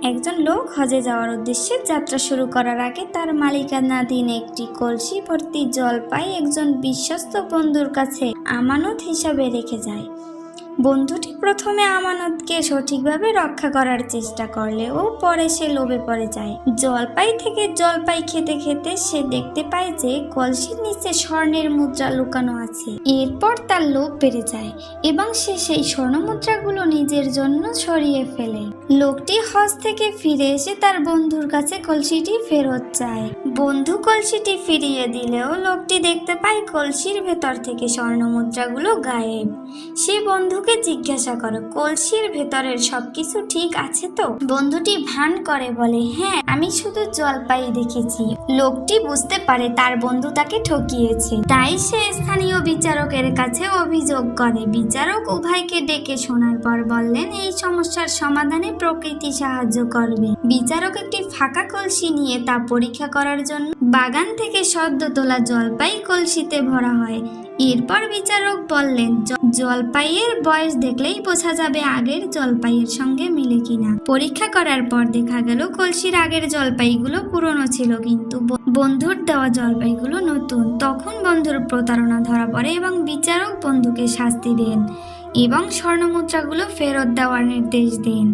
একজন লোক হজে যাওয়ার উদ্দেশ্যে যাত্রা শুরু করার আগে তার মালিকানাধীন একটি কলসি ভর্তি জলপাই একজন বিশ্বস্ত বন্ধুর কাছে আমানত হিসাবে রেখে যায়। বন্ধুটি প্রথমে আমানতকে সঠিকভাবে রক্ষা করার চেষ্টা করলেও পরে সে লোভে পড়ে যায়। জলপাই থেকে জলপাই খেতে খেতে সে দেখতে পায় যে কলসির নিচে স্বর্ণের মুদ্রা লুকানো আছে। এরপর তার লোভ বেড়ে যায় এবং সে সেই স্বর্ণ মুদ্রাগুলো নিজের জন্য সরিয়ে ফেলে। লোকটি হজ থেকে ফিরে এসে তার বন্ধুর কাছে কলসিটি ফেরত চায়। বন্ধু কলসিটি ফিরিয়ে দিলেও লোকটি দেখতে পায় কলসির ভেতর থেকে স্বর্ণ মুদ্রাগুলো গায়েব। সে বন্ধুকে জিজ্ঞাসা করে, কলসির ভেতরের সবকিছু ঠিক আছে তো? বন্ধুটি ভান করে বলে, হ্যাঁ, আমি শুধু জলপাই দেখেছি। লোকটি বুঝতে পারে তার বন্ধু তাকে ঠকিয়েছে, তাই সে স্থানীয় বিচারকের কাছে অভিযোগ করে। বিচারক উভয়কে ডেকে শোনার পর বললেন, এই সমস্যার সমাধানে প্রকৃতি সাহায্য করবে। বিচারক একটি ফাঁকা কলসি নিয়ে তা পরীক্ষা করার জন্য বাগান থেকে সদ্য তোলা জলপাই কলসিতে ভরা হয়। এরপর বিচারক বললেন, জলপাইয়ের বয়স দেখলেই বোঝা যাবে আগের জলপাইয়ের সঙ্গে মিলে কিনা। পরীক্ষা করার পর দেখা গেল কলসির আগের জলপাইগুলো পুরনো ছিল, কিন্তু বন্ধুর দেওয়া জলপাইগুলো নতুন। তখন বন্ধুর প্রতারণা ধরা পড়ে এবং বিচারক বন্ধুকে শাস্তি দেন এবং স্বর্ণমুদ্রাগুলো ফেরত দেওয়ার নির্দেশ দেন।